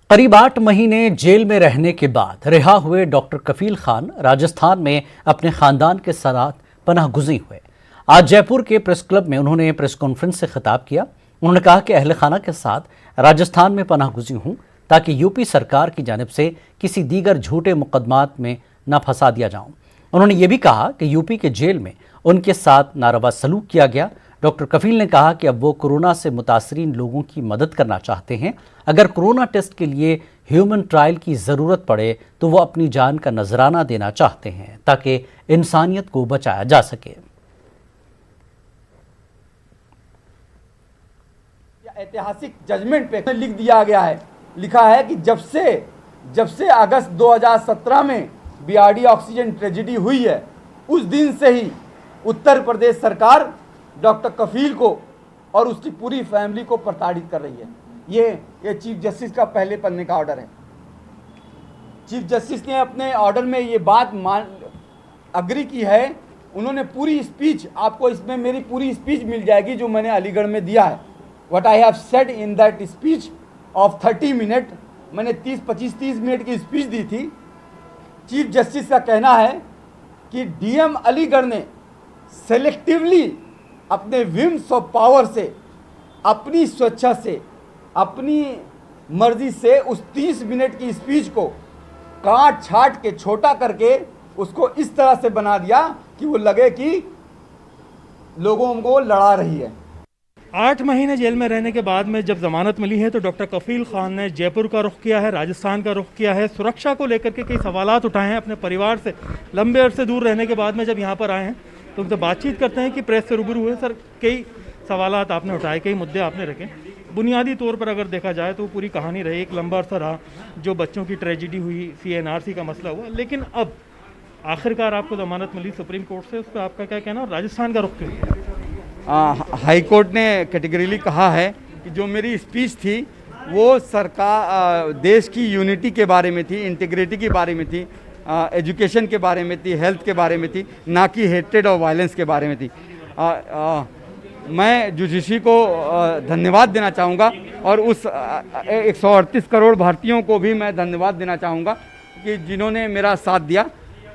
करीब 8 महीने जेल में रहने के बाद रिहा हुए डॉक्टर कफील खान राजस्थान में अपने खानदान के साथ पनाह गुज़ीर हुए। आज जयपुर के प्रेस क्लब में उन्होंने प्रेस कॉन्फ्रेंस से खिताब किया। उन्होंने कहा कि अहल खाना के साथ राजस्थान में पनाह गुज़ीर हूँ ताकि यूपी सरकार की जानिब से किसी दीगर झूठे मुकदमात में न फंसा दिया जाऊँ। उन्होंने ये भी कहा कि यूपी के जेल में उनके साथ नारवा सलूक किया गया। डॉक्टर कफील ने कहा कि अब वो कोरोना से मुतासरीन लोगों की मदद करना चाहते हैं। अगर कोरोना टेस्ट के लिए ह्यूमन ट्रायल की ज़रूरत पड़े तो वो अपनी जान का नजराना देना चाहते हैं ताकि इंसानियत को बचाया जा सके। ऐतिहासिक जजमेंट पे लिख दिया गया है, लिखा है कि जब से अगस्त 2017 में बीआरडी ऑक्सीजन ट्रेजेडी हुई है, उस दिन से ही उत्तर प्रदेश सरकार डॉक्टर कफील को और उसकी पूरी फैमिली को प्रताड़ित कर रही है। ये चीफ जस्टिस का पहले पन्ने का ऑर्डर है। चीफ जस्टिस ने अपने ऑर्डर में ये बात अग्री की है। उन्होंने पूरी स्पीच, आपको इसमें मेरी पूरी स्पीच मिल जाएगी जो मैंने अलीगढ़ में दिया है। What I have said in that speech of 30 minute, मैंने 25-30 मिनट की स्पीच दी थी। चीफ जस्टिस का कहना है कि डीएम अलीगढ़ ने सेलेक्टिवली अपने विम्स ऑफ पावर से, अपनी स्वेच्छा से, अपनी मर्जी से उस 30 मिनट की स्पीच को काट छाट के छोटा करके उसको इस तरह से बना दिया कि वो लगे कि लोगों को लड़ा रही है। 8 महीने जेल में रहने के बाद में जब जमानत मिली है तो डॉक्टर कफील खान ने जयपुर का रुख किया है, राजस्थान का रुख किया है। सुरक्षा को लेकर के कई सवालात उठाए हैं। अपने परिवार से लंबे अरसे दूर रहने के बाद में जब यहाँ पर आए हैं तो उनसे बातचीत करते हैं कि प्रेस से रूबरू हुए। सर, कई सवालात आपने उठाए, कई मुद्दे आपने रखे। बुनियादी तौर पर अगर देखा जाए तो पूरी कहानी रही, एक लंबा अरसा रहा जो बच्चों की ट्रेजिडी हुई, CNRC का मसला हुआ, लेकिन अब आखिरकार आपको जमानत मिली सुप्रीम कोर्ट से, उस पर आपका क्या कहना और राजस्थान का रुख क्यों? हाई कोर्ट ने कैटेगरीली कहा है कि जो मेरी स्पीच थी वो सरकार देश की यूनिटी के बारे में थी, इंटीग्रिटी के बारे में थी, एजुकेशन के बारे में थी, हेल्थ के बारे में थी, ना कि हेट्रेड और वायलेंस के बारे में थी। मैं जुडिशरी को धन्यवाद देना चाहूँगा और उस 138 करोड़ भारतीयों को भी मैं धन्यवाद देना चाहूँगा कि जिन्होंने मेरा साथ दिया।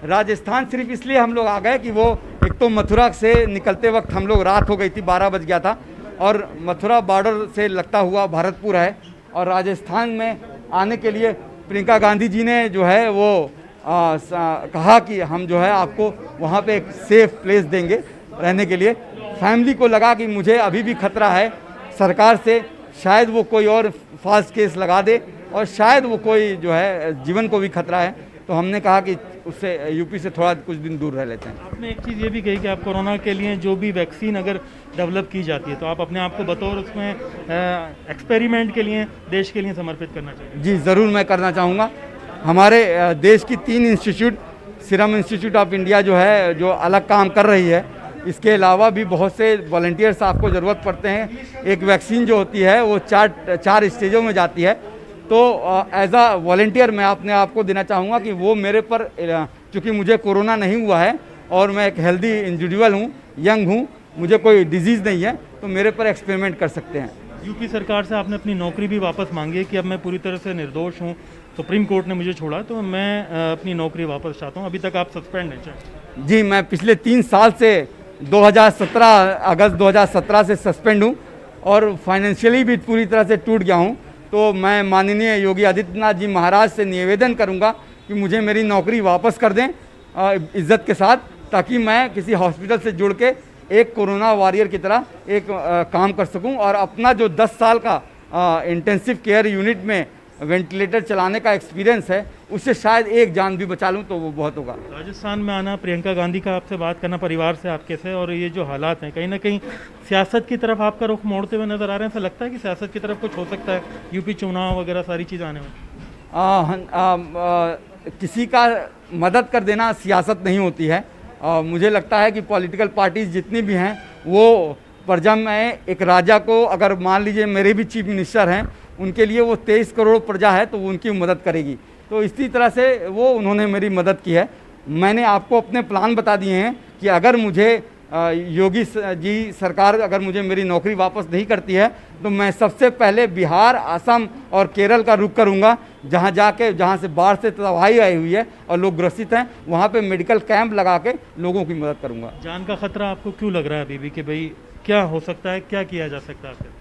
राजस्थान सिर्फ इसलिए हम लोग आ गए कि वो एक तो मथुरा से निकलते वक्त हम लोग, रात हो गई थी, 12 बज गया था, और मथुरा बॉर्डर से लगता हुआ भरतपुर है, और राजस्थान में आने के लिए प्रियंका गांधी जी ने जो है वो कहा कि हम जो है आपको वहाँ पे एक सेफ प्लेस देंगे रहने के लिए। फैमिली को लगा कि मुझे अभी भी खतरा है सरकार से, शायद वो कोई और फॉल्स केस लगा दे और शायद वो कोई जो है जीवन को भी खतरा है, तो हमने कहा कि उससे यूपी से थोड़ा कुछ दिन दूर रह लेते हैं। आपने एक चीज़ ये भी कही कि आप कोरोना के लिए जो भी वैक्सीन अगर डेवलप की जाती है तो आप अपने आप को बतौर उसमें एक्सपेरिमेंट के लिए, देश के लिए समर्पित करना चाहिए। जी ज़रूर, मैं करना चाहूँगा। हमारे देश की 3 institute, serum institute of India जो है, जो अलग काम कर रही है, इसके अलावा भी बहुत से वॉलंटियर्स आपको ज़रूरत पड़ते हैं। एक वैक्सीन जो होती है वो 4 स्टेजों में जाती है, तो एज अ वॉलंटियर मैं अपने आप को देना चाहूँगा कि वो मेरे पर, चूँकि मुझे कोरोना नहीं हुआ है और मैं एक हेल्दी इंडिविजुअल हूँ, यंग हूँ, मुझे कोई डिजीज़ नहीं है, तो मेरे पर एक्सपेरिमेंट कर सकते हैं। यूपी सरकार से आपने अपनी नौकरी भी वापस मांगी है कि अब मैं पूरी तरह से निर्दोष हूँ, सुप्रीम कोर्ट ने मुझे छोड़ा, तो मैं अपनी नौकरी वापस चाहता हूँ। अभी तक आप सस्पेंड हैं? जी, मैं पिछले 3 साल से 2017 अगस्त 2017 से सस्पेंड हूँ और फाइनेंशियली भी पूरी तरह से टूट गया हूँ। तो मैं माननीय योगी आदित्यनाथ जी महाराज से निवेदन करूँगा कि मुझे मेरी नौकरी वापस कर दें इज़्ज़त के साथ, ताकि मैं किसी हॉस्पिटल से जुड़ के एक कोरोना वॉरियर की तरह एक काम कर सकूं और अपना जो 10 साल का इंटेंसिव केयर यूनिट में वेंटिलेटर चलाने का एक्सपीरियंस है, उससे शायद एक जान भी बचा लूं तो वो बहुत होगा। राजस्थान में आना, प्रियंका गांधी का आपसे बात करना, परिवार से आपके से, और ये जो हालात हैं, कहीं ना कहीं सियासत की तरफ आपका रुख मोड़ते हुए नज़र आ रहे हैं। ऐसा लगता है कि सियासत की तरफ कुछ हो सकता है, यूपी चुनाव वगैरह सारी चीज़ आने में? किसी का मदद कर देना सियासत नहीं होती है। मुझे लगता है कि पॉलिटिकल पार्टीज जितनी भी हैं वो प्रजा में एक राजा को, अगर मान लीजिए मेरे भी चीफ मिनिस्टर हैं, उनके लिए वो 23 करोड़ प्रजा है तो वो उनकी मदद करेगी। तो इसी तरह से वो उन्होंने मेरी मदद की है। मैंने आपको अपने प्लान बता दिए हैं कि अगर मुझे योगी जी सरकार अगर मुझे मेरी नौकरी वापस नहीं करती है तो मैं सबसे पहले बिहार, असम और केरल का रुख करूंगा, जहां से बाढ़ से तबाही आई हुई है और लोग ग्रसित हैं, वहां पे मेडिकल कैंप लगा के लोगों की मदद करूंगा। जान का खतरा आपको क्यों लग रहा है अभी भी कि भाई क्या हो सकता है, क्या किया जा सकता है?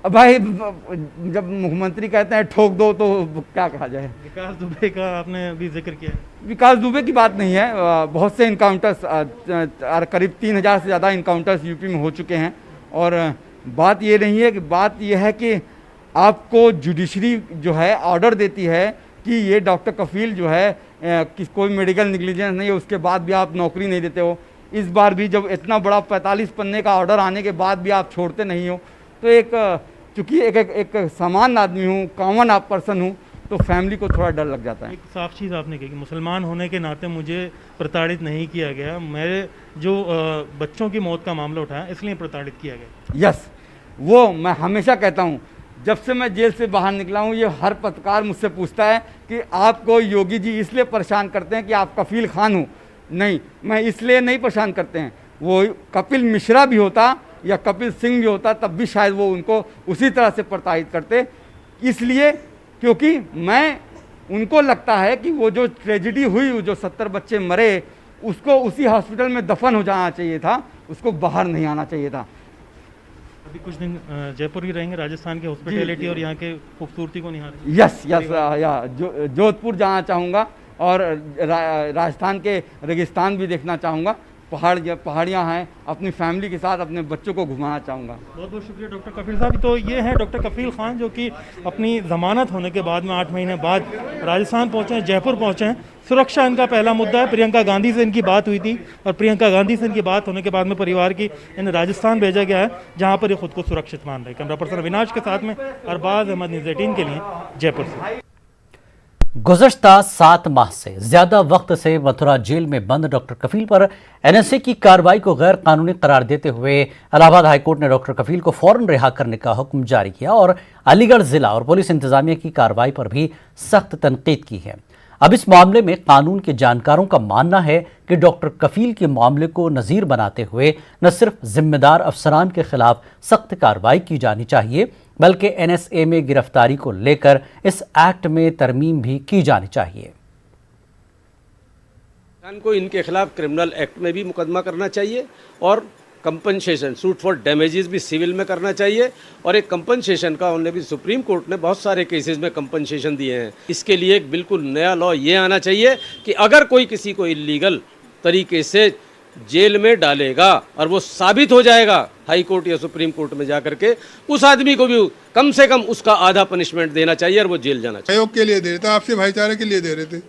अब भाई जब मुख्यमंत्री कहते हैं ठोक दो तो क्या कहा जाए। विकास दुबे का आपने अभी जिक्र किया है। विकास दुबे की बात नहीं है, बहुत से इनकाउंटर्स, करीब 3000 से ज़्यादा इनकाउंटर्स यूपी में हो चुके हैं। और बात ये नहीं है कि, बात ये है कि आपको जुडिशरी जो है ऑर्डर देती है कि ये डॉक्टर कफील जो है कि कोई मेडिकल नेग्लिजेंस नहीं है, उसके बाद भी आप नौकरी नहीं देते हो। इस बार भी जब इतना बड़ा 45 पन्ने का ऑर्डर आने के बाद भी आप छोड़ते नहीं हो, तो चूँकि एक सामान्य आदमी हूँ, कॉमन आप पर्सन हूँ, तो फैमिली को थोड़ा डर लग जाता है। एक साफ चीज़ आपने कही कि मुसलमान होने के नाते मुझे प्रताड़ित नहीं किया गया, मेरे जो बच्चों की मौत का मामला उठाया इसलिए प्रताड़ित किया गया। यस, वो मैं हमेशा कहता हूँ, जब से मैं जेल से बाहर निकला हूँ, ये हर पत्रकार मुझसे पूछता है कि आपको योगी जी इसलिए परेशान करते हैं कि आप कफील खान हो। नहीं, मैं इसलिए नहीं परेशान करते हैं। वो कपिल मिश्रा भी होता या कपिल सिंह भी होता तब भी शायद वो उनको उसी तरह से प्रताड़ित करते, इसलिए क्योंकि मैं, उनको लगता है कि वो जो ट्रेजिडी हुई, जो 70 बच्चे मरे, उसको उसी हॉस्पिटल में दफन हो जाना चाहिए था, उसको बाहर नहीं आना चाहिए था। अभी कुछ दिन जयपुर ही रहेंगे, राजस्थान के हॉस्पिटैलिटी और यहाँ के खूबसूरती को निहारेंगे। यस, जोधपुर जाना चाहूँगा और राजस्थान के रेगिस्तान भी देखना चाहूँगा। पहाड़ियाँ हैं, अपनी फैमिली के साथ अपने बच्चों को घुमाना चाहूँगा। बहुत बहुत शुक्रिया डॉक्टर कफील साहब। तो ये हैं डॉक्टर कफील खान, जो कि अपनी ज़मानत होने के बाद में 8 महीने बाद राजस्थान पहुँचे हैं, जयपुर पहुँचे हैं। सुरक्षा इनका पहला मुद्दा है। प्रियंका गांधी से इनकी बात हुई थी और प्रियंका गांधी से इनकी बात होने के बाद में परिवार की इन्हें राजस्थान भेजा गया है, जहाँ पर ये खुद को सुरक्षित मान रहे। कैमरा पर्सन अविनाश के साथ में अरबाज अहमद, न्यूज़ 18 के लिए जयपुर से। गुज़श्ता 7 माह से ज्यादा वक्त से मथुरा जेल में बंद डॉक्टर कफील पर एनएसए की कार्रवाई को गैर कानूनी करार देते हुए इलाहाबाद हाईकोर्ट ने डॉक्टर कफील को फौरन रिहा करने का हुक्म जारी किया और अलीगढ़ जिला और पुलिस इंतजामिया की कार्रवाई पर भी सख्त तनकीद की है। अब इस मामले में कानून के जानकारों का मानना है कि डॉक्टर कफील के मामले को नज़ीर बनाते हुए न सिर्फ जिम्मेदार अफसरान के खिलाफ सख्त कार्रवाई की जानी चाहिए, बल्कि एनएसए में गिरफ्तारी को लेकर इस एक्ट में तरमीम भी की जानी चाहिए। को इनके खिलाफ क्रिमिनल एक्ट में भी मुकदमा करना चाहिए और कंपनसेशन, सूट फॉर डैमेजेस भी सिविल में करना चाहिए। और एक कंपनसेशन का उन्होंने भी, सुप्रीम कोर्ट ने बहुत सारे केसेस में कंपनसेशन दिए हैं। इसके लिए एक बिल्कुल नया लॉ ये आना चाहिए कि अगर कोई किसी को इलीगल तरीके से जेल में डालेगा और वो साबित हो जाएगा हाई कोर्ट या सुप्रीम कोर्ट में जाकर के, उस आदमी को भी कम से कम उसका आधा पनिशमेंट देना चाहिए और वो जेल जाना चाहिए। सहयोग के लिए दे रहे थे, आपसी भाईचारे के लिए दे रहे थे।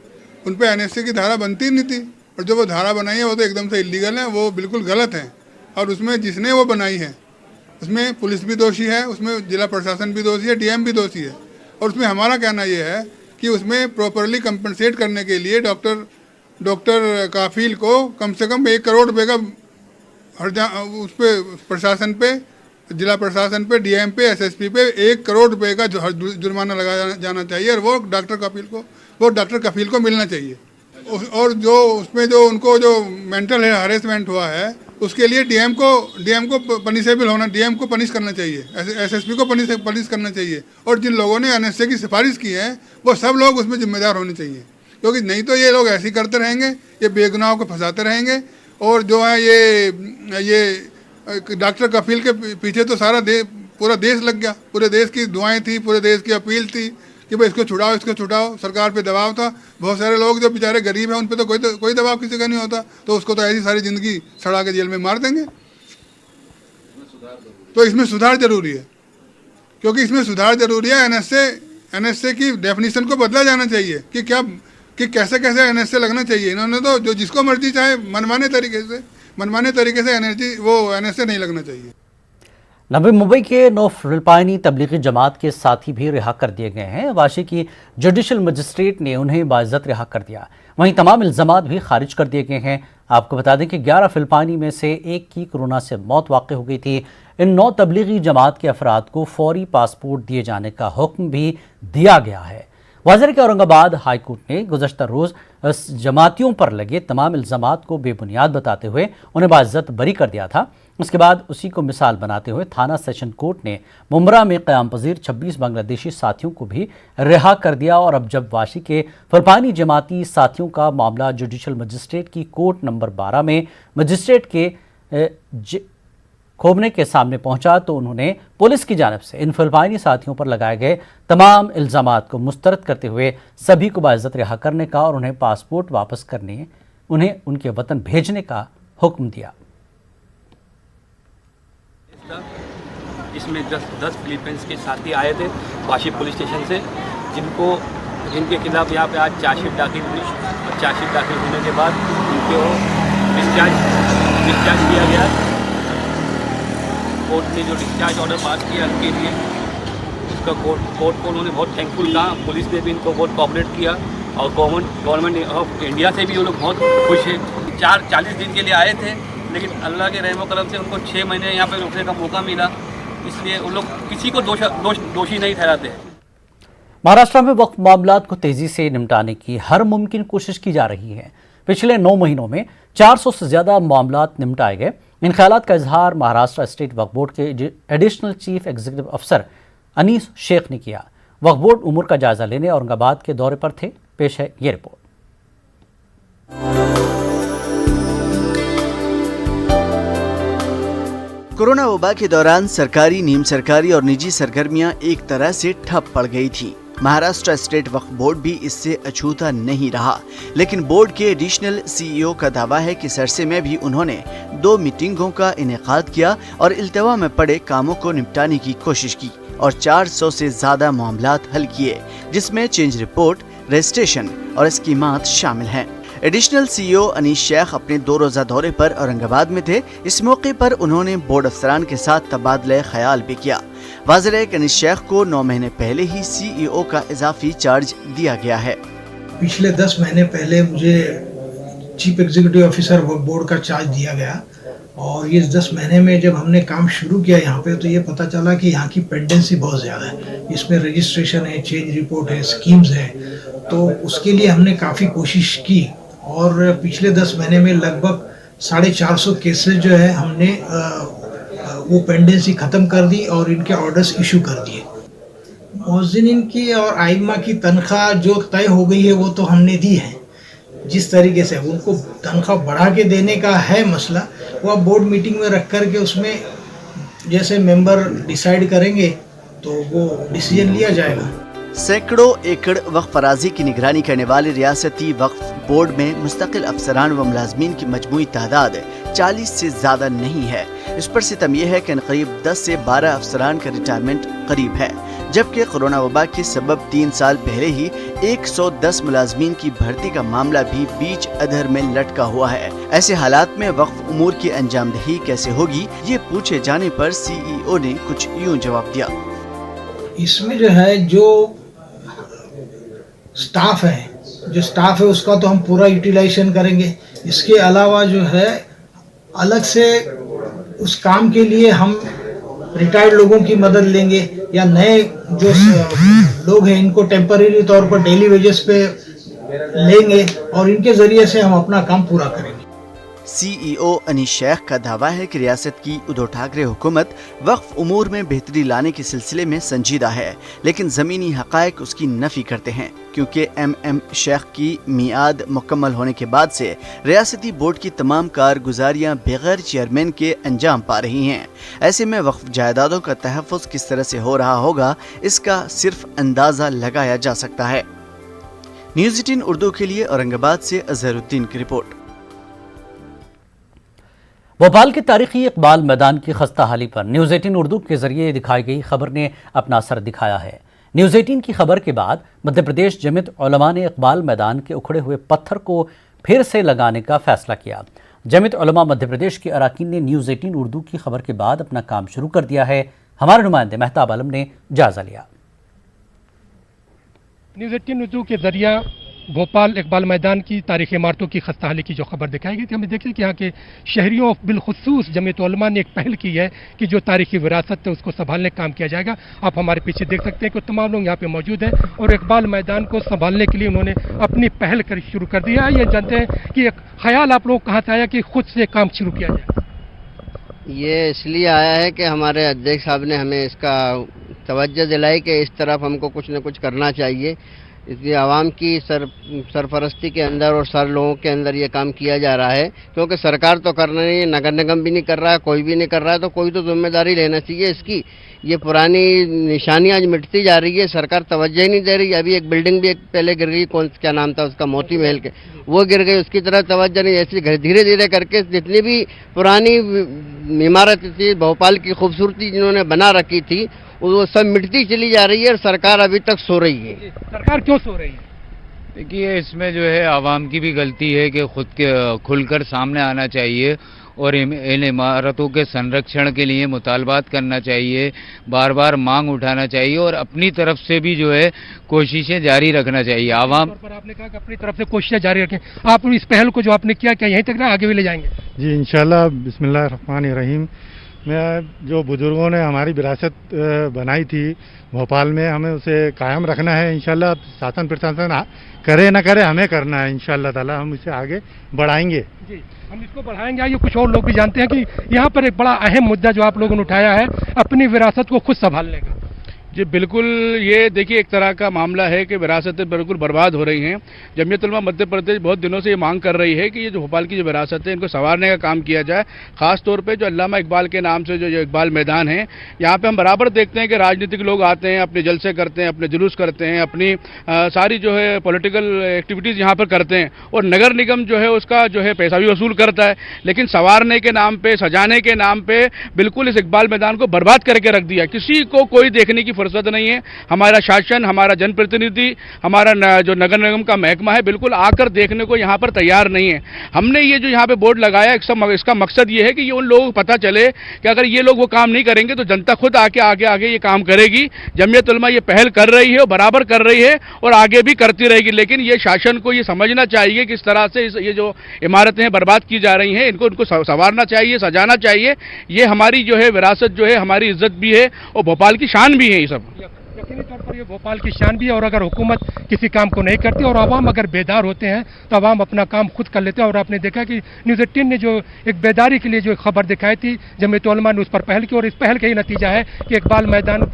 उन पर एनएसए की धारा बनती नहीं थी और जो वो धारा बनाई है वो तो एकदम से इलीगल है, वो बिल्कुल गलत है। और उसमें जिसने वो बनाई है उसमें पुलिस भी दोषी है, उसमें जिला प्रशासन भी दोषी है, डीएम भी दोषी है। और उसमें हमारा कहना ये है कि उसमें प्रॉपरली कंपनसेट करने के लिए डॉक्टर काफिल को कम से कम 1 करोड़ रुपये का उस पर प्रशासन पे, जिला प्रशासन पे, डीएम पे, एसएसपी पे 1 करोड़ रुपये का जुर्माना लगाया जाना चाहिए और वो डॉक्टर कफील को मिलना चाहिए। और जो उसमें जो उनको जो मेंटल हरेसमेंट हुआ है उसके लिए डीएम को पनिशेबल होना, डीएम को पनिश करना चाहिए, एसएसपी को पनिश करना चाहिए। और जिन लोगों ने एनएसए की सिफारिश की है वो सब लोग उसमें जिम्मेदार होने चाहिए, क्योंकि नहीं तो ये लोग ऐसे ही करते रहेंगे, ये बेगुनाहों को फंसाते रहेंगे। और जो है ये डॉक्टर कफील के पीछे तो पूरा देश लग गया, पूरे देश की दुआएं थी, पूरे देश की अपील थी कि भाई इसको छुड़ाओ। सरकार पे दबाव था, बहुत सारे लोग जो बेचारे गरीब हैं उन पे तो कोई दबाव किसी का नहीं होता, तो उसको तो ऐसी सारी ज़िंदगी सड़ा के जेल में मार देंगे। तो इसमें सुधार जरूरी है, क्योंकि इसमें सुधार जरूरी है। एनएसए की डेफिनेशन को बदला जाना चाहिए कि कैसे एनएसए लगना चाहिए। इन्होंने तो जो जिसको मर्जी चाहे मनमाने तरीके से एनएसए नहीं लगना चाहिए। नवी मुंबई के 9 फिलिपाइनी तबलीगी जमात के साथी भी रिहा कर दिए गए हैं। वाशी की जुडिशल मजिस्ट्रेट ने उन्हें बाइज्जत रिहा कर दिया। वहीं तमाम इल्ज़ामात भी खारिज कर दिए गए हैं। आपको बता दें कि 11 फिलिपाइनी में से 1 की कोरोना से मौत वाक़ई हो गई थी। इन 9 तबलीगी जमात के अफराद को फौरी पासपोर्ट दिए जाने का हुक्म भी दिया गया है। वाज़ेह के औरंगाबाद हाई कोर्ट ने गुज़श्ता रोज़ जमातियों पर लगे तमाम इल्ज़ामात को बेबुनियाद बताते हुए उन्हें बाइज्जत बरी कर दिया था। उसके बाद उसी को मिसाल बनाते हुए थाना सेशन कोर्ट ने मुमरा में क़याम पज़ीर 26 बांग्लादेशी साथियों को भी रिहा कर दिया। और अब जब वाशी के फुलपानी जमाती साथियों का मामला जुडिशल मजिस्ट्रेट की कोर्ट नंबर 12 में मजिस्ट्रेट के खोबने के सामने पहुंचा तो उन्होंने पुलिस की जानिब से इन फिलिपाइनी साथियों पर लगाए गए तमाम इल्ज़ामात को मुस्तरद करते हुए सभी को बाइज्जत रिहा करने का और उन्हें पासपोर्ट वापस करने, उन्हें उनके वतन भेजने का हुक्म दिया। इसमें 10 फिलीपींस के साथी आए थे वाशी पुलिस स्टेशन से, जिनके खिलाफ यहाँ पे आज चार्जशीट दाखिल हुई और चार्जशीट दाखिल होने के बाद उनको डिस्चार्ज किया गया। कोर्ट ने जो डिस्चार्ज ऑर्डर पास किया उनके लिए उसका कोर्ट को उन्होंने बहुत थैंकफुल कहा। पुलिस ने भी इनको बहुत कोऑपरेट किया और गवर्नमेंट ऑफ इंडिया से भी वो लोग बहुत खुश है। 40 दिन के लिए आए थे, लेकिन अल्लाह के रहम करम से उनको 6 महीने यहाँ पे रुकने का मौका मिला, इसलिए उन लोग किसी को दोषी नहीं ठहराते। महाराष्ट्र में वक्फ मामलात को तेजी से निपटाने की हर मुमकिन कोशिश की जा रही है। पिछले 9 महीनों में 400 से ज़्यादा मामलात निपटाए गए। इन ख्यालात का इजहार महाराष्ट्र स्टेट वक्फ बोर्ड के एडिशनल चीफ एग्जीक्यूटिव अफसर अनीस शेख ने किया। वक्फ बोर्ड उमूर का जायजा लेने औरंगाबाद के दौरे पर थे। पेश है ये रिपोर्ट। कोरोना वबा के दौरान सरकारी, नीम सरकारी और निजी सरगर्मियां एक तरह से ठप पड़ गई थी। महाराष्ट्र स्टेट वक्फ बोर्ड भी इससे अछूता नहीं रहा, लेकिन बोर्ड के एडिशनल सीईओ का दावा है कि सरसे में भी उन्होंने 2 मीटिंगों का इनेकाद किया और इल्तवा में पड़े कामों को निपटाने की कोशिश की और 400 से ज्यादा मामलात हल किए, जिसमें चेंज रिपोर्ट, रजिस्ट्रेशन और स्कीमात शामिल हैं। एडिशनल सीईओ अनीस शेख अपने 2 रोजा दौरे पर औरंगाबाद में थे। इस मौके पर उन्होंने बोर्ड अफसरान के साथ तबादले ख्याल भी किया। वाज़ेह है कि अनीस शेख को 9 महीने पहले ही सीईओ का इजाफी चार्ज दिया गया है। पिछले 10 महीने पहले मुझे चीफ एग्जीक्यूटिव ऑफिसर बोर्ड का चार्ज दिया गया और ये 10 महीने में जब हमने काम शुरू किया यहाँ पे तो ये पता चला कि यहाँ की पेंडेंसी बहुत ज़्यादा है। इसमें रजिस्ट्रेशन है, चेंज रिपोर्ट है, स्कीम्स है, तो उसके लिए हमने काफ़ी कोशिश की और पिछले 10 महीने में लगभग 450 केसेस जो है हमने वो पेंडेंसी ख़त्म कर दी और इनके ऑर्डर्स इशू कर दिए। मुअज्जिनीन की और आइम्मा की तनख्वाह जो तय हो गई है वो तो हमने दी है। जिस तरीके से उनको तनख्वाह बढ़ा के देने का है मसला, वो अब बोर्ड मीटिंग में रख कर के उसमें जैसे मेंबर डिसाइड करेंगे तो वो डिसीजन लिया जाएगा। सैकड़ों एकड़ वक्फ फराजी की निगरानी करने वाले रियासती वक्फ बोर्ड में मुस्तकिल अफसरान व मुलाजमीन की मजमूई तादाद 40 से ज्यादा नहीं है। इस पर सितम यह है कि करीब 10 से 12 अफसरान का रिटायरमेंट करीब है, जबकि कोरोना वबा के सबब 3 साल पहले ही 110 मुलाजमीन की भर्ती का मामला भी बीच अधर में लटका हुआ है। ऐसे हालात में वक्फ उमूर की अंजामदही कैसे होगी, ये पूछे जाने पर सीईओ ने कुछ यूं जवाब दिया। इसमें जो है जो स्टाफ है उसका तो हम पूरा यूटिलाइजेशन करेंगे। इसके अलावा जो है अलग से उस काम के लिए हम रिटायर्ड लोगों की मदद लेंगे या नए जो लोग हैं इनको टेम्परेरी तौर पर डेली वेजेस पे लेंगे और इनके जरिए से हम अपना काम पूरा करेंगे। सीईओ अनीस शेख का दावा है कि रियासत की उद्धव ठाकरे हुकूमत वक्फ उमूर में बेहतरी लाने के सिलसिले में संजीदा है, लेकिन ज़मीनी हक़ाइक़ उसकी नफ़ी करते हैं, क्योंकि एमएम शेख की मियाद मुकम्मल होने के बाद से रियासती बोर्ड की तमाम कारगुजारियाँ बगैर चेयरमैन के अंजाम पा रही हैं। ऐसे में वक्फ जायदादों का तहफ़्फ़ुज़ किस तरह से हो रहा होगा, इसका सिर्फ अंदाज़ा लगाया जा सकता है। न्यूज़ 18 उर्दू के लिए औरंगाबाद से अज़हरुद्दीन की रिपोर्ट। भोपाल के तारीखी इकबाल मैदान की खस्ता हाली पर न्यूज़ 18 उर्दू के जरिए दिखाई गई खबर ने अपना असर दिखाया है। न्यूज़ 18 की खबर के बाद मध्य प्रदेश जमीयत उलमा ने इकबाल मैदान के उखड़े हुए पत्थर को फिर से लगाने का फैसला किया। जमीयत उलमा मध्य प्रदेश के अराकीन ने न्यूज़ 18 उर्दू की खबर के बाद अपना काम शुरू कर दिया है। हमारे नुमाइंदे महताब आलम ने जायजा लिया। न्यूज़ 18 उर्दू के जरिए भोपाल इकबाल मैदान की तारीखी इमारतों की खस्ताहाली की जो खबर दिखाई गई थी, हमें देखिए कि यहाँ के शहरियों बिलखुसूस जमीयत उलमा ने एक पहल की है कि जो तारीखी विरासत है उसको संभालने का काम किया जाएगा। आप हमारे पीछे देख सकते हैं कि तमाम लोग यहाँ पे मौजूद हैं और इकबाल मैदान को संभालने के लिए उन्होंने अपनी पहल शुरू कर दी है। ये जानते हैं कि एक ख्याल आप लोग कहाँ से आया कि खुद से काम शुरू किया जाए? ये इसलिए आया है कि हमारे अध्यक्ष साहब ने हमें इसका तवज्जो दिलाई कि इस तरफ हमको कुछ न कुछ करना चाहिए। इसलिए आवाम की सरपरस्ती के अंदर और सर लोगों के अंदर ये काम किया जा रहा है, क्योंकि सरकार तो करना नहीं है, नगर निगम भी नहीं कर रहा है, कोई भी नहीं कर रहा है, तो कोई तो जिम्मेदारी लेना चाहिए इसकी। ये पुरानी निशानियां आज मिटती जा रही है, सरकार तवज्जो ही नहीं दे रही। अभी एक बिल्डिंग भी पहले गिर गई, क्या नाम था उसका, मोती महल के, वो गिर गई, उसकी तरफ तवज्जो नहीं। ऐसे धीरे धीरे करके जितनी भी पुरानी इमारत थी, भोपाल की खूबसूरती जिन्होंने बना रखी थी, वो सब मिटती चली जा रही है और सरकार अभी तक सो रही है। सरकार क्यों सो रही है? देखिए, इसमें जो है आवाम की भी गलती है कि खुद के खुलकर सामने आना चाहिए और इन इमारतों के संरक्षण के लिए मुतालबात करना चाहिए, बार बार मांग उठाना चाहिए और अपनी तरफ से भी जो है कोशिशें जारी रखना चाहिए। आवाम पर आपने कहा कि अपनी तरफ से कोशिशें जारी रखें, आप इस पहल को जो आपने किया क्या यहीं तक ना आगे भी ले जाएंगे? जी इंशाल्लाह, बिस्मिल्लाहिर्रहमानिर्रहीम। में जो बुजुर्गों ने हमारी विरासत बनाई थी भोपाल में, हमें उसे कायम रखना है इंशाल्लाह। शासन प्रशासन करे ना करे, हमें करना है इंशाल्लाह ताला, हम इसे आगे बढ़ाएंगे। जी, हम इसको बढ़ाएंगे। आइए कुछ और लोग भी जानते हैं कि यहाँ पर एक बड़ा अहम मुद्दा जो आप लोगों ने उठाया है, अपनी विरासत को खुद संभालने का। जी बिल्कुल, ये देखिए एक तरह का मामला है कि विरासतें बिल्कुल बर्बाद हो रही हैं। जमीयत उलमा मध्य प्रदेश बहुत दिनों से ये मांग कर रही है कि ये जो भोपाल की जो विरासत है इनको संवारने का काम किया जाए। खास तौर पे जो अल्लामा इकबाल के नाम से जो इकबाल मैदान है, यहाँ पे हम बराबर देखते हैं कि राजनीतिक लोग आते हैं, अपने जलसे करते हैं, अपने जुलूस करते हैं, अपनी सारी जो है पॉलिटिकल एक्टिविटीज़ यहाँ पर करते हैं और नगर निगम जो है उसका जो है पैसा भी वसूल करता है। लेकिन संवारने के नाम पे, सजाने के नाम पे बिल्कुल इस इकबाल मैदान को बर्बाद करके रख दिया। किसी को कोई देखने की फुर्सत नहीं है। हमारा शासन, हमारा जनप्रतिनिधि, हमारा जो नगर निगम का महकमा है, बिल्कुल आकर देखने को यहाँ पर तैयार नहीं है। हमने ये जो यहाँ पे बोर्ड लगाया, इसका मकसद ये है कि ये उन लोगों को पता चले कि अगर ये लोग वो काम नहीं करेंगे तो जनता खुद आगे ये काम करेगी। जमीयत उलमा ये पहल कर रही है, बराबर कर रही है और आगे भी करती रहेगी। लेकिन ये शासन को ये समझना चाहिए कि इस तरह से ये जो इमारतें बर्बाद की जा रही हैं, इनको संवारना चाहिए, सजाना चाहिए। ये हमारी जो है विरासत जो है, हमारी इज्जत भी है और भोपाल की शान भी है। ये सब यकीनी तौर पर ये भोपाल की शान भी है और अगर हुकूमत किसी काम को नहीं करती और आवाम अगर बेदार होते हैं तो आवाम अपना काम खुद कर लेते हैं। और आपने देखा कि न्यूज़ 18 ने जो एक बेदारी के लिए जो खबर दिखाई थी, जमीयत उलमा ने उस पर पहल की और इस पहल का ही नतीजा है कि इकबाल मैदान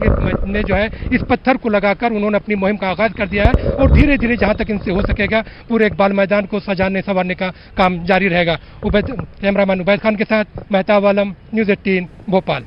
ने जो है इस पत्थर को लगाकर उन्होंने अपनी मुहिम का आगाज़ कर दिया है और धीरे धीरे जहाँ तक इनसे हो सकेगा पूरे इकबाल मैदान को सजाने संवारने का काम जारी रहेगा। कैमरामैन उबैद खान के साथ मेहताब आलम, न्यूज़ 18 भोपाल।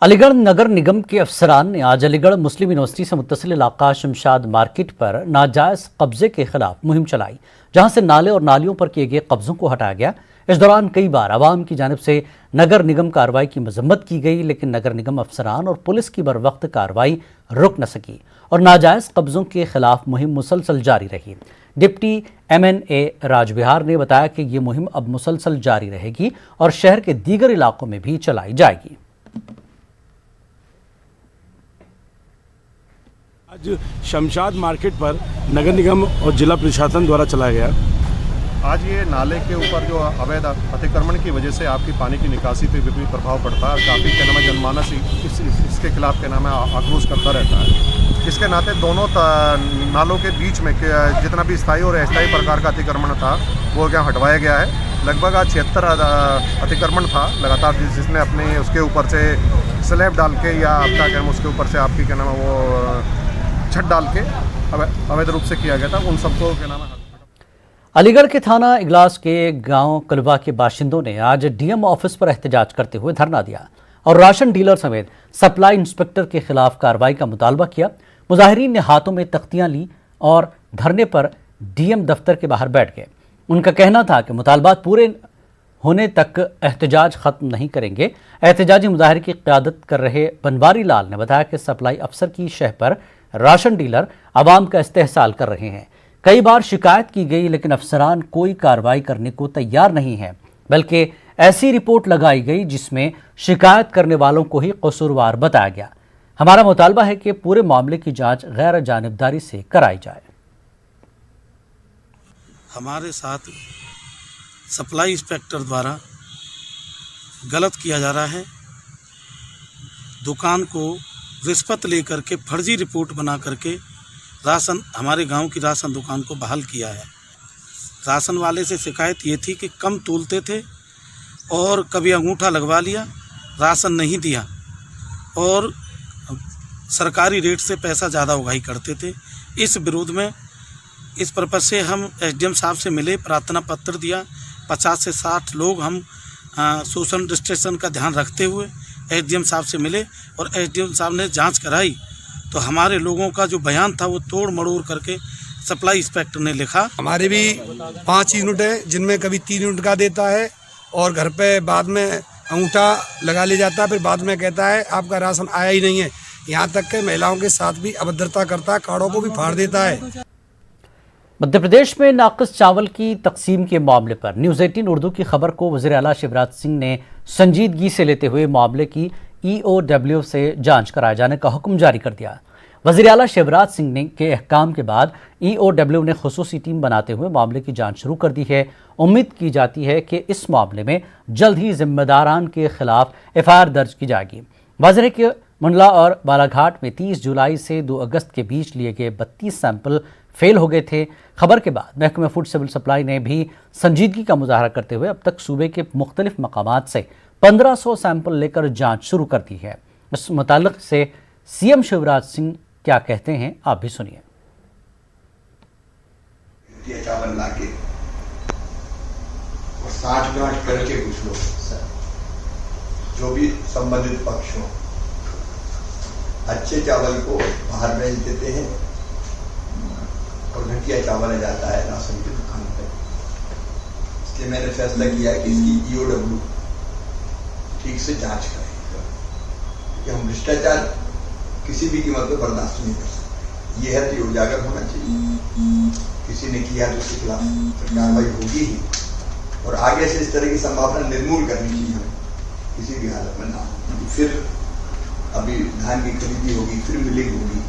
अलीगढ़ नगर निगम के अफसरान ने आज अलीगढ़ मुस्लिम यूनिवर्सिटी से मुत्तसिल इलाका शमशाद मार्केट पर नाजायज कब्जे के खिलाफ मुहिम चलाई, जहां से नाले और नालियों पर किए गए कब्जों को हटाया गया। इस दौरान कई बार आवाम की जानिब से नगर निगम कार्रवाई की मजम्मत की गई, लेकिन नगर निगम अफसरान और पुलिस की बर वक्त कार्रवाई रुक न सकी और नाजायज कब्जों के खिलाफ मुहिम मुसलसल जारी रही। डिप्टी MNA राजबिहार ने बताया कि ये मुहिम अब मुसलसल जारी रहेगी और शहर के दीगर इलाकों में भी चलाई जाएगी। आज शमशाद मार्केट पर नगर निगम और जिला प्रशासन द्वारा चलाया गया। आज ये नाले के ऊपर जो अवैध अतिक्रमण की वजह से आपकी पानी की निकासी पे भी प्रभाव पड़ता है और काफ़ी क्या नाम है जनमानस इसके खिलाफ क्या नाम है आक्रोश करता रहता है। इसके नाते दोनों नालों के बीच में जितना भी स्थायी और अस्थायी प्रकार का अतिक्रमण था वो क्या हटवाया गया है। लगभग आज 76 अतिक्रमण था लगातार, जिसने अपने उसके ऊपर से स्लैब डाल के या आपका क्या उसके ऊपर से आपकी क्या नाम है वो छत डाल के अवैध रूप से किया गया था। उन सबको क्या नाम है अलीगढ़ के थाना इगलास के गांव कलवा के बाशिंदों ने आज DM ऑफिस पर एहतजाज करते हुए धरना दिया और राशन डीलर समेत सप्लाई इंस्पेक्टर के खिलाफ कार्रवाई का मुतालबा किया। मुजाहिरीन ने हाथों में तख्तियां ली और धरने पर DM दफ्तर के बाहर बैठ गए। उनका कहना था कि मुतालबात पूरे होने तक एहतजाज खत्म नहीं करेंगे। एहतजाजी मुजाहिरे की क़यादत कर रहे बनवारी लाल ने बताया कि सप्लाई अफसर की शह पर राशन डीलर आवाम का इस्तेहसाल कर रहे हैं। कई बार शिकायत की गई लेकिन अफसरान कोई कार्रवाई करने को तैयार नहीं है, बल्कि ऐसी रिपोर्ट लगाई गई जिसमें शिकायत करने वालों को ही कसूरवार बताया गया। हमारा मुतालबा है कि पूरे मामले की जांच गैर जानिबदारी से कराई जाए। हमारे साथ सप्लाई इंस्पेक्टर द्वारा गलत किया जा रहा है। दुकान को रिश्वत लेकर के फर्जी रिपोर्ट बना करके राशन हमारे गांव की राशन दुकान को बहाल किया है। राशन वाले से शिकायत ये थी कि कम तोलते थे और कभी अंगूठा लगवा लिया, राशन नहीं दिया और सरकारी रेट से पैसा ज़्यादा उगाही करते थे। इस विरोध में इस पर्पज से हम एसडीएम साहब से मिले, प्रार्थना पत्र दिया। 50 से 60 लोग हम सोशल डिस्टेंस का ध्यान रखते हुए एसडीएम साहब से मिले और एसडीएम साहब ने जांच कराई तो हमारे लोगों का जो बयान था वो तोड़ मड़ोड़ करके सप्लाई इंस्पेक्टर ने लिखा। हमारे भी 5 यूनिट है जिनमें कभी 3 यूनिट का देता है और घर पे बाद में अंगूठा लगा ले जाता है, फिर बाद में कहता है आपका राशन आया ही नहीं है। यहाँ तक के महिलाओं के साथ भी अभद्रता करता है, कार्डों को भी फाड़ देता है। मध्य प्रदेश में नाक़िस चावल की तकसीम के मामले पर न्यूज़ 18 उर्दू की खबर को वज़ीर आला शिवराज सिंह ने संजीदगी से लेते हुए मामले की EOW से जांच कराए जाने का हुक्म जारी कर दिया। वज़ीर आला शिवराज सिंह ने के अहकाम के बाद EOW ने खुसूसी टीम बनाते हुए मामले की जांच शुरू कर दी है। उम्मीद की जाती है कि इस मामले में जल्द ही जिम्मेदारान के खिलाफ FIR दर्ज की जाएगी। वाज़ेह के मंडला और बालाघाट में 30 जुलाई से 2 अगस्त के बीच लिए गए 32 सैंपल फेल हो गए थे। खबर के बाद महकमा फूड सिविल सप्लाई ने भी संजीदगी का मुजाहरा करते हुए अब तक सूबे के मुख्तलिफ मकामात से 1500 सैंपल लेकर जांच शुरू कर दी है। इस मुताल्लिक़ से CM शिवराज सिंह क्या कहते हैं, आप भी सुनिए। चावल लाके और 60 गांठ करके कुछ लोग जो भी संबंधित पक्ष हो अच्छे चावल को बाहर भेज देते हैं और घटिया चावल जाता है राशन की दुकान पर। इसलिए मैंने फैसला किया कि इसकी EOW ठीक से जांच करें कि हम भ्रष्टाचार किसी भी कीमत पर बर्दाश्त नहीं कर सकते। ये है तो उजागर होना चाहिए। किसी ने किया तो उसके खिलाफ कार्रवाई होगी ही और आगे से इस तरह की संभावना निर्मूल करनी चाहिए हमें, किसी भी हालत में ना हो। फिर अभी धान की खरीदी होगी, फिर मिलिंग होगी।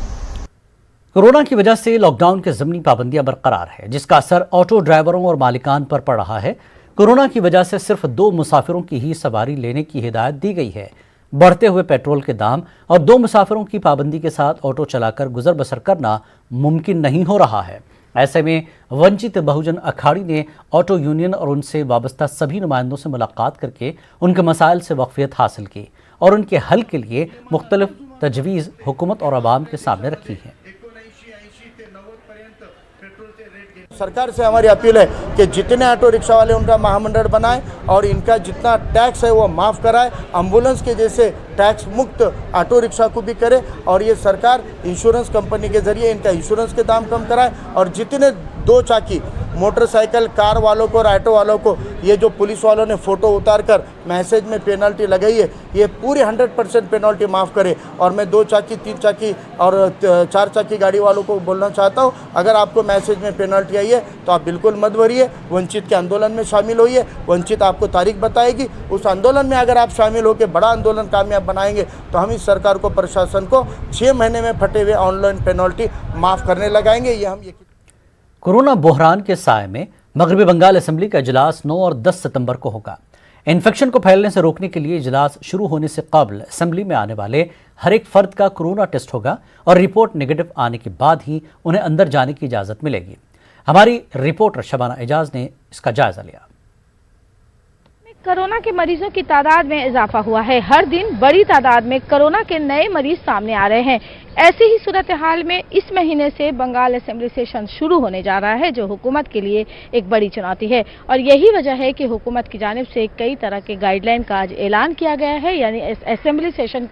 कोरोना की वजह से लॉकडाउन के ज़मनी पाबंदियां बरकरार है, जिसका असर ऑटो ड्राइवरों और मालिकान पर पड़ रहा है। कोरोना की वजह से सिर्फ 2 मुसाफिरों की ही सवारी लेने की हिदायत दी गई है। बढ़ते हुए पेट्रोल के दाम और 2 मुसाफिरों की पाबंदी के साथ ऑटो चलाकर गुजर बसर करना मुमकिन नहीं हो रहा है। ऐसे में वंचित बहुजन अखाड़ी ने ऑटो यूनियन और उनसे वाबस्ता सभी नुमाइंदों से मुलाकात करके उनके मसाइल से वाकफियत हासिल की और उनके हल के लिए मुख्तलिफ तजवीज़ हुकूमत और आवाम के सामने रखी है। सरकार से हमारी अपील है कि जितने ऑटो रिक्शा वाले उनका महामंडल बनाएं और इनका जितना टैक्स है वो माफ़ कराए। एम्बुलेंस के जैसे टैक्स मुक्त ऑटो रिक्शा को भी करे और ये सरकार इंश्योरेंस कंपनी के जरिए इनका इंश्योरेंस के दाम कम कराए। और जितने 2 चाकी मोटरसाइकिल कार वालों को और ऑटो वालों को ये जो पुलिस वालों ने फ़ोटो उतार कर मैसेज में पेनल्टी लगाई है, ये पूरी 100% पेनल्टी माफ़ करे। और मैं 2 चाकी 3 चाकी और 4 चाकी गाड़ी वालों को बोलना चाहता हूँ, अगर आपको मैसेज में पेनल्टी आई है तो आप बिल्कुल मत भरिए, वंचित के आंदोलन में शामिल होइए। वंचित आपको तारीख बताएगी, उस आंदोलन में अगर आप शामिल होकर बड़ा आंदोलन कामयाब बनाएंगे तो हम इस सरकार को, प्रशासन को 6 महीने में फटे हुए ऑनलाइन पेनल्टी माफ़ करने लगाएंगे। ये हम कोरोना बहरान के साए में मगरबी बंगाल असेंबली का इजलास 9 और 10 सितंबर को होगा। इन्फेक्शन को फैलने से रोकने के लिए इजलास शुरू होने से कबल असेंबली में आने वाले हर एक फर्द का कोरोना टेस्ट होगा और रिपोर्ट नेगेटिव आने के बाद ही उन्हें अंदर जाने की इजाज़त मिलेगी। हमारी रिपोर्टर शबाना एजाज ने इसका जायजा लिया। कोरोना के मरीजों की तादाद में इजाफा हुआ है। हर दिन बड़ी तादाद में कोरोना के नए मरीज सामने आ रहे हैं। ऐसी ही सूरत हाल में इस महीने से बंगाल असेंबली सेशन शुरू होने जा रहा है, जो हुकूमत के लिए एक बड़ी चुनौती है। और यही वजह है कि हुकूमत की जानिब से कई तरह के गाइडलाइन का आज ऐलान किया गया है। यानी असेंबली सेशन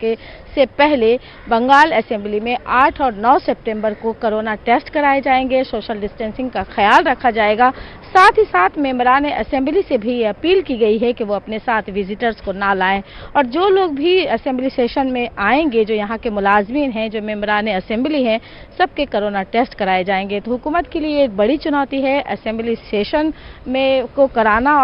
से पहले बंगाल असेंबली में 8 और 9 सितंबर को कोरोना टेस्ट कराए जाएंगे, सोशल डिस्टेंसिंग का ख्याल रखा जाएगा। साथ ही साथ मेंबरान असेंबली से भी ये अपील की गई है कि वो अपने साथ विजिटर्स को ना लाएं और जो लोग भी असेंबली सेशन में आएंगे, जो यहाँ के मुलाजमीन हैं, जो मेंबरान असेंबली हैं, सबके कोरोना टेस्ट कराए जाएंगे। तो हुकूमत के लिए एक बड़ी चुनौती है असेंबली सेशन में को कराना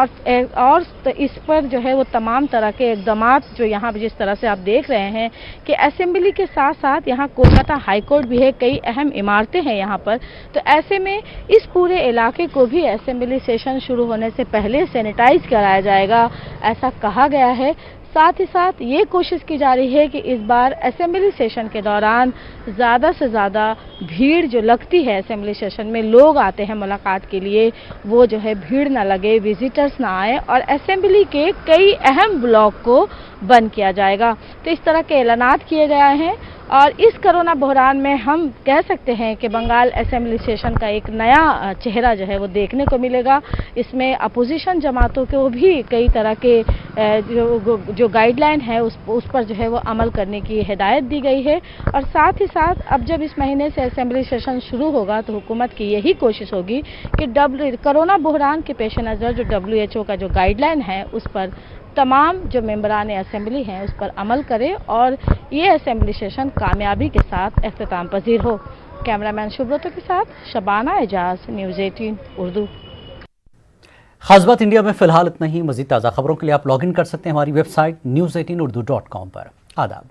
और इस पर जो है वो तमाम तरह के इक़दाम जो यहाँ जिस तरह से आप देख रहे हैं कि असेंबली के साथ साथ यहाँ कोलकाता हाई कोर्ट भी है, कई अहम इमारतें हैं यहाँ पर। तो ऐसे में इस पूरे इलाके को भी असेंबली असेंबली सेशन शुरू होने से पहले सैनिटाइज कराया जाएगा, ऐसा कहा गया है। साथ ही साथ ये कोशिश की जा रही है कि इस बार असेंबली सेशन के दौरान ज़्यादा से ज़्यादा भीड़ जो लगती है, असेंबली सेशन में लोग आते हैं मुलाकात के लिए, वो जो है भीड़ ना लगे, विजिटर्स ना आए और असेंबली के कई अहम ब्लॉक को बंद किया जाएगा। तो इस तरह के ऐलानात किए गए हैं और इस कोरोना बहरान में हम कह सकते हैं कि बंगाल असेंबली सेशन का एक नया चेहरा जो है वो देखने को मिलेगा। इसमें अपोजिशन जमातों को भी कई तरह के जो गाइडलाइन है उस पर जो है वो अमल करने की हिदायत दी गई है। और साथ ही साथ अब जब इस महीने से असेंबली सेशन शुरू होगा तो हुकूमत की यही कोशिश होगी कि कोरोना बहरान के पेश नज़र जो WHO का जो गाइडलाइन है उस पर तमाम जो मेंबरान असेंबली हैं उस पर अमल करें और ये असेंबली सेशन कामयाबी के साथ इख्तिताम पजीर हो। कैमरामैन शुभ्रतो के साथ शबाना एजाज, न्यूज़ 18 उर्दू। खास बात इंडिया में फिलहाल इतना ही। मजीद ताज़ा खबरों के लिए आप लॉगिन कर सकते हैं हमारी वेबसाइट news18urdu.com पर। आदाब।